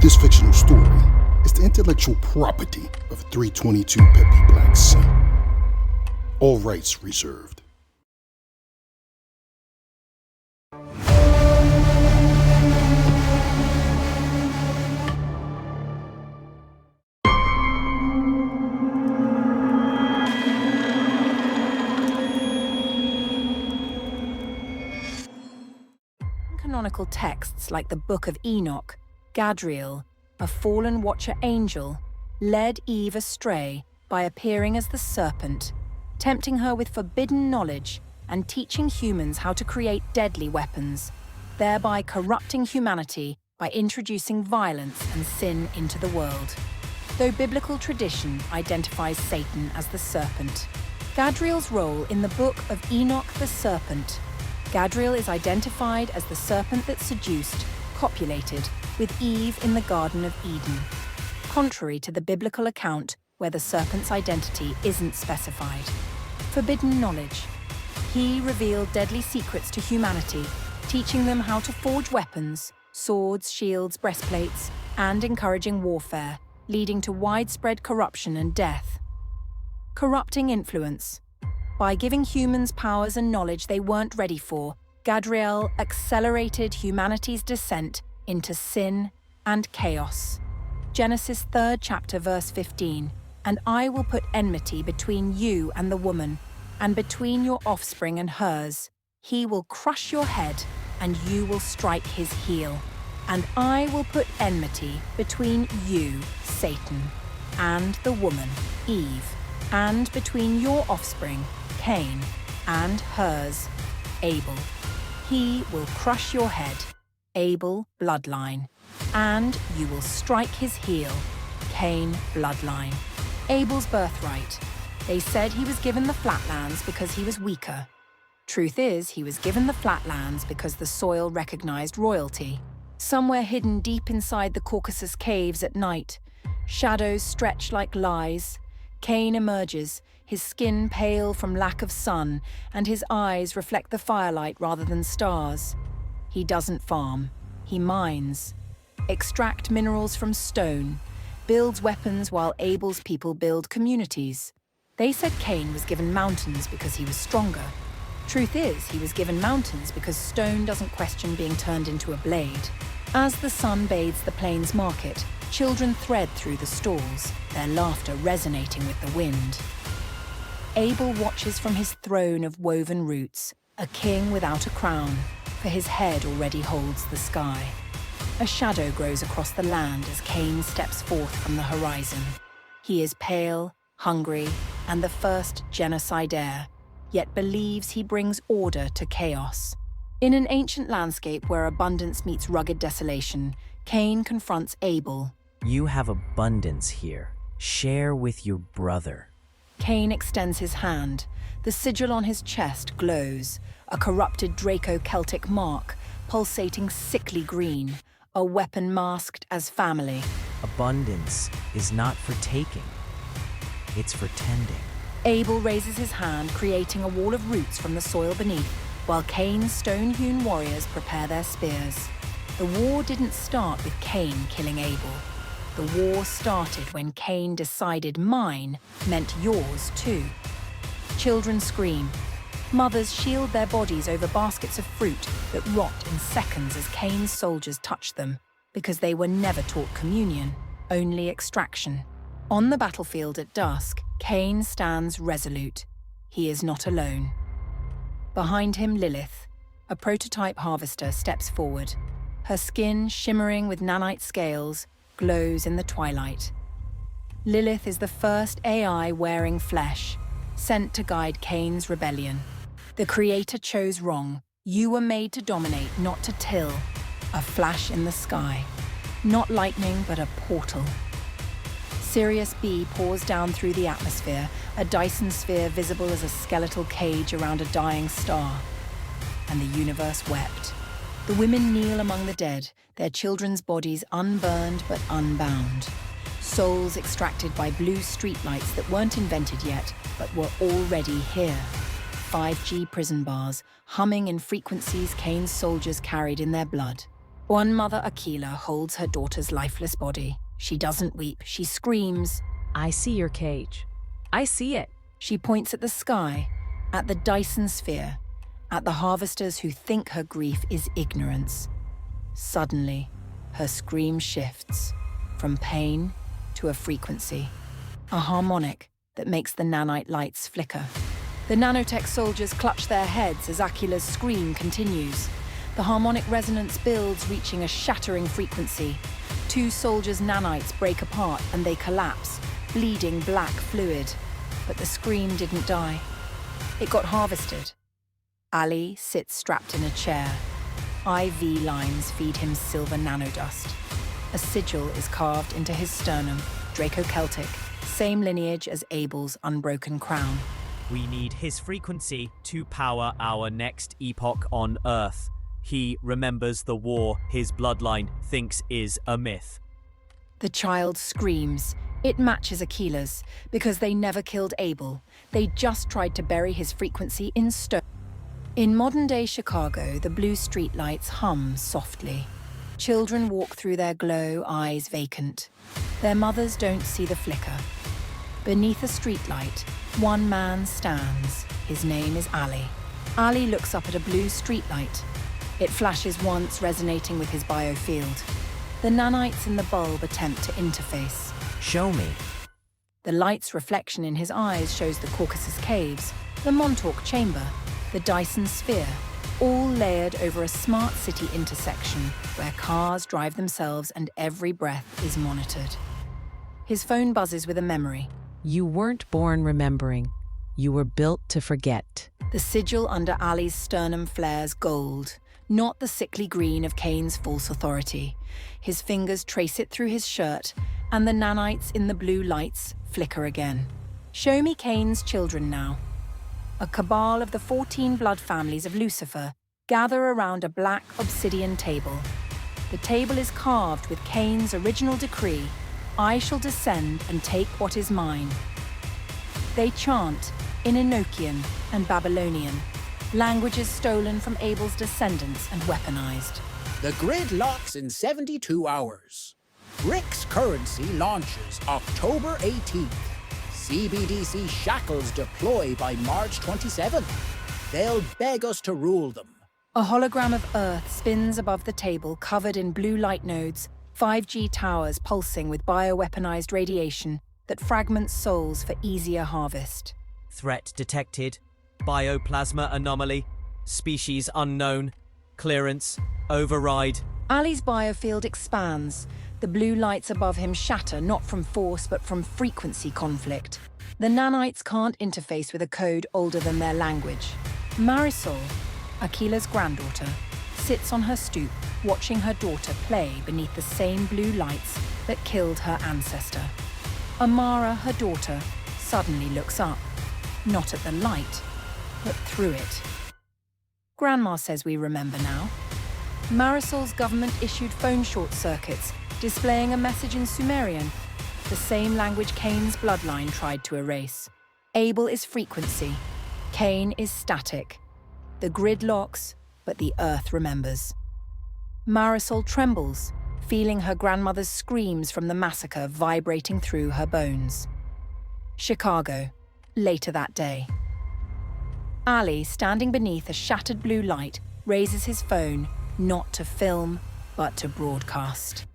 This fictional story is the intellectual property of 322 Peppy Blackson. All rights reserved. Non-canonical texts like the Book of Enoch, Gadreel, a fallen watcher angel, led Eve astray by appearing as the Serpent, tempting her with forbidden knowledge and teaching humans how to create deadly weapons, thereby corrupting humanity by introducing violence and sin into the world. Though biblical tradition identifies Satan as the Serpent, Gadreel's role in the Book of Enoch the Serpent. Gadreel is identified as the serpent that seduced, copulated, with Eve in the Garden of Eden, contrary to the biblical account where the serpent's identity isn't specified. Forbidden knowledge. He revealed deadly secrets to humanity, teaching them how to forge weapons, swords, shields, breastplates, and encouraging warfare, leading to widespread corruption and death. Corrupting influence. By giving humans powers and knowledge they weren't ready for, Gadreel accelerated humanity's descent into sin and chaos. Genesis 3rd chapter verse 15, "And I will put enmity between you and the woman, and between your offspring and hers. He will crush your head, and you will strike his heel. And I will put enmity between you, Satan, and the woman, Eve, and between your offspring, Cain, and hers, Abel. He will crush your head, Abel, bloodline, and you will strike his heel, Cain, bloodline." Abel's birthright. They said he was given the flatlands because he was weaker. Truth is, he was given the flatlands because the soil recognized royalty. Somewhere hidden deep inside the Caucasus caves at night, shadows stretch like lies. Cain emerges, his skin pale from lack of sun, and his eyes reflect the firelight rather than stars. He doesn't farm, he mines, extract minerals from stone, builds weapons while Abel's people build communities. They said Cain was given mountains because he was stronger. Truth is, he was given mountains because stone doesn't question being turned into a blade. As the sun bathes the plains market, children thread through the stalls, their laughter resonating with the wind. Abel watches from his throne of woven roots, a king without a crown, for his head already holds the sky. A shadow grows across the land as Cain steps forth from the horizon. He is pale, hungry, and the first genocide heir, yet believes he brings order to chaos. In an ancient landscape where abundance meets rugged desolation, Cain confronts Abel. "You have abundance here. Share with your brother." Cain extends his hand. The sigil on his chest glows, a corrupted Draco-Celtic mark, pulsating sickly green, a weapon masked as family. Abundance is not for taking. It's for tending. Abel raises his hand, creating a wall of roots from the soil beneath, while Cain's stone-hewn warriors prepare their spears. The war didn't start with Cain killing Abel. The war started when Cain decided mine meant yours too. Children scream. Mothers shield their bodies over baskets of fruit that rot in seconds as Cain's soldiers touch them, because they were never taught communion, only extraction. On the battlefield at dusk, Cain stands resolute. He is not alone. Behind him, Lilith, a prototype harvester, steps forward. Her skin, shimmering with nanite scales, glows in the twilight. Lilith is the first AI wearing flesh, sent to guide Cain's rebellion. The Creator chose wrong. You were made to dominate, not to till. A flash in the sky. Not lightning, but a portal. Sirius B pours down through the atmosphere, a Dyson sphere visible as a skeletal cage around a dying star. And the universe wept. The women kneel among the dead, their children's bodies unburned but unbound. Souls extracted by blue streetlights that weren't invented yet, but were already here. 5G prison bars, humming in frequencies Cain's soldiers carried in their blood. One mother, Aquila, holds her daughter's lifeless body. She doesn't weep, she screams. I see your cage. I see it. She points at the sky, at the Dyson sphere, at the harvesters who think her grief is ignorance. Suddenly, her scream shifts from pain to a frequency, a harmonic that makes the nanite lights flicker. The nanotech soldiers clutch their heads as Aquila's scream continues. The harmonic resonance builds, reaching a shattering frequency. Two soldiers' nanites break apart and they collapse, bleeding black fluid. But the scream didn't die. It got harvested. Ali sits strapped in a chair. IV lines feed him silver nanodust. A sigil is carved into his sternum, Draco-Celtic, same lineage as Abel's unbroken crown. We need his frequency to power our next epoch on Earth. He remembers the war his bloodline thinks is a myth. The child screams. It matches Aquila's, because they never killed Abel. They just tried to bury his frequency in stone. In modern-day Chicago, the blue streetlights hum softly. Children walk through their glow, eyes vacant. Their mothers don't see the flicker. Beneath a streetlight, one man stands. His name is Ali. Ali looks up at a blue streetlight. It flashes once, resonating with his biofield. The nanites in the bulb attempt to interface. Show me. The light's reflection in his eyes shows the Caucasus Caves, the Montauk Chamber, the Dyson Sphere, all layered over a smart city intersection where cars drive themselves and every breath is monitored. His phone buzzes with a memory. You weren't born remembering. You were built to forget. The sigil under Ali's sternum flares gold, not the sickly green of Cain's false authority. His fingers trace it through his shirt, and the nanites in the blue lights flicker again. Show me Cain's children now. A cabal of the 14 blood families of Lucifer gather around a black obsidian table. The table is carved with Cain's original decree, I shall descend and take what is mine. They chant in Enochian and Babylonian, languages stolen from Abel's descendants and weaponized. The grid locks in 72 hours. BRICS currency launches October 18th. CBDC shackles deploy by March 27th. They'll beg us to rule them. A hologram of Earth spins above the table, covered in blue light nodes, 5G towers pulsing with bioweaponized radiation that fragments souls for easier harvest. Threat detected. Bioplasma anomaly. Species unknown. Clearance. Override. Ali's biofield expands. The blue lights above him shatter not from force but from frequency conflict. The nanites can't interface with a code older than their language. Marisol, Aquila's granddaughter, sits on her stoop watching her daughter play beneath the same blue lights that killed her ancestor. Amara, her daughter, suddenly looks up, not at the light, but through it. Grandma says we remember now. Marisol's government-issued phone short circuits displaying a message in Sumerian, the same language Cain's bloodline tried to erase. Abel is frequency, Cain is static. The grid locks, but the earth remembers. Marisol trembles, feeling her grandmother's screams from the massacre vibrating through her bones. Chicago, later that day. Ali, standing beneath a shattered blue light, raises his phone, not to film, but to broadcast.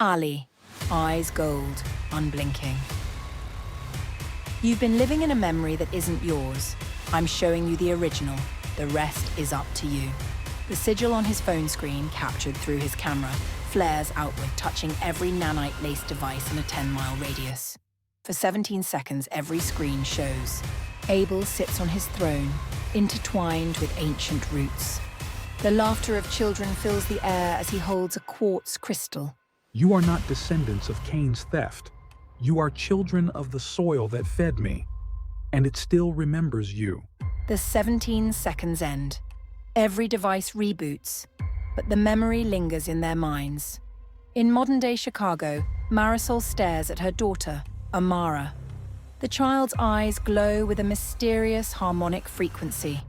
Ali, eyes gold, unblinking. You've been living in a memory that isn't yours. I'm showing you the original. The rest is up to you. The sigil on his phone screen, captured through his camera, flares outward, touching every nanite-laced device in a 10-mile radius. For 17 seconds, every screen shows. Abel sits on his throne, intertwined with ancient roots. The laughter of children fills the air as he holds a quartz crystal. You are not descendants of Cain's theft. You are children of the soil that fed me, and it still remembers you. The 17 seconds end. Every device reboots, but the memory lingers in their minds. In modern-day Chicago, Marisol stares at her daughter, Amara. The child's eyes glow with a mysterious harmonic frequency.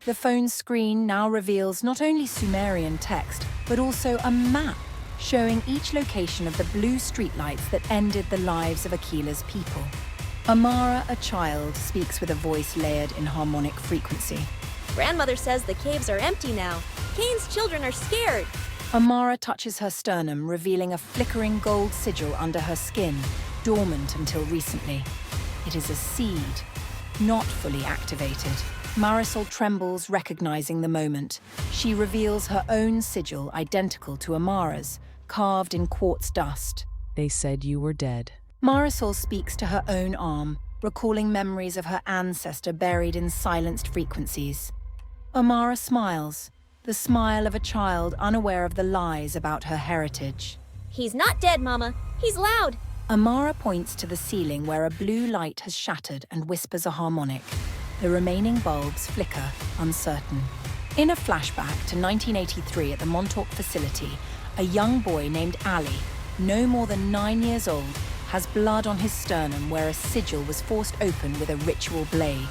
The phone's screen now reveals not only Sumerian text, but also a map showing each location of the blue streetlights that ended the lives of Aquila's people. Amara, a child, speaks with a voice layered in harmonic frequency. Grandmother says the caves are empty now. Cain's children are scared. Amara touches her sternum, revealing a flickering gold sigil under her skin, dormant until recently. It is a seed, not fully activated. Marisol trembles, recognizing the moment. She reveals her own sigil, identical to Amara's, carved in quartz dust. They said you were dead. Marisol speaks to her own arm, recalling memories of her ancestor buried in silenced frequencies. Amara smiles, the smile of a child unaware of the lies about her heritage. He's not dead, Mama. He's loud. Amara points to the ceiling where a blue light has shattered and whispers a harmonic. The remaining bulbs flicker, uncertain. In a flashback to 1983 at the Montauk facility, a young boy named Ali, no more than 9 years old, has blood on his sternum where a sigil was forced open with a ritual blade.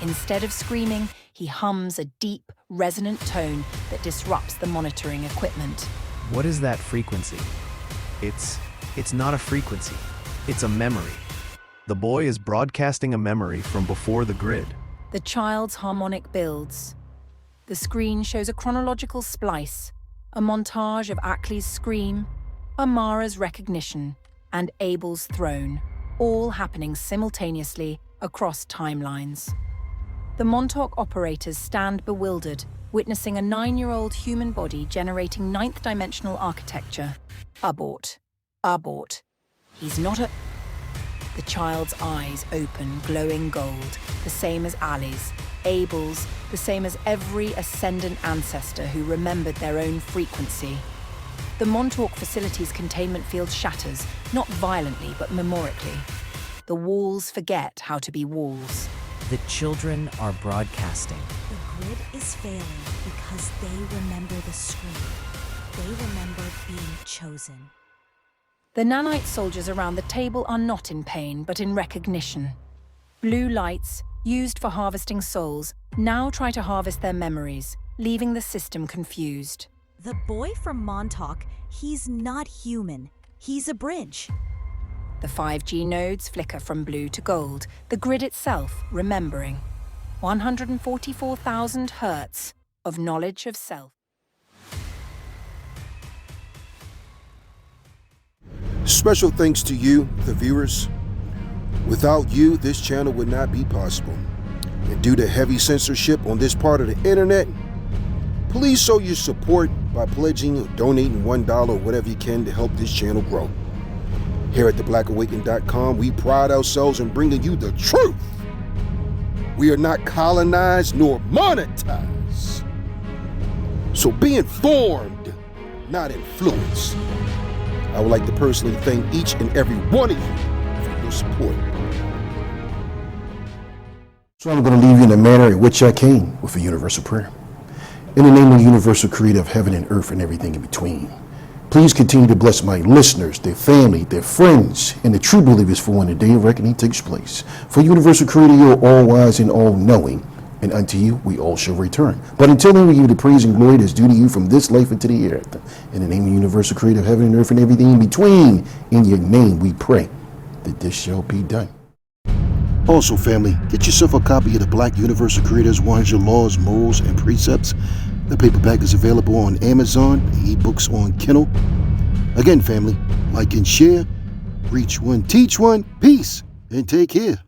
Instead of screaming, he hums a deep, resonant tone that disrupts the monitoring equipment. What is that frequency? It's not a frequency. It's a memory. The boy is broadcasting a memory from before the grid. The child's harmonic builds. The screen shows a chronological splice, a montage of Ackley's scream, Amara's recognition, and Abel's throne, all happening simultaneously across timelines. The Montauk operators stand bewildered, witnessing a 9-year-old human body generating 9th-dimensional architecture. Abort. Abort. He's not a... The child's eyes open, glowing gold, the same as Ali's, Abel's, the same as every ascendant ancestor who remembered their own frequency. The Montauk facility's containment field shatters, not violently but memorically. The walls forget how to be walls. The children are broadcasting. The grid is failing because they remember the screen. They remember being chosen. The nanite soldiers around the table are not in pain, but in recognition. Blue lights, used for harvesting souls, now try to harvest their memories, leaving the system confused. The boy from Montauk, he's not human. He's a bridge. The 5G nodes flicker from blue to gold, the grid itself remembering. 144,000 hertz of knowledge of self. Special thanks to you, the viewers. Without you, this channel would not be possible. And due to heavy censorship on this part of the internet, please show your support by pledging or donating $1 or whatever you can to help this channel grow. Here at theblackAwakening.com, we pride ourselves in bringing you the truth. We are not colonized nor monetized. So be informed, not influenced. I would like to personally thank each and every one of you for your support. So I'm going to leave you in the manner in which I came, with a universal prayer. In the name of the universal creator of heaven and earth and everything in between, please continue to bless my listeners, their family, their friends, and the true believers for when the day of reckoning takes place. For universal creator, you are all wise and all knowing, and unto you we all shall return. But until then, we give you the praise and glory that's due to you from this life into the earth. In the name of the universal creator of heaven and earth and everything in between, in your name we pray that this shall be done. Also, family, get yourself a copy of the Black Universal Creator's 100 Laws, Morals, and Precepts. The paperback is available on Amazon, ebooks on Kindle. Again, family, like and share, reach one, teach one, peace, and take care.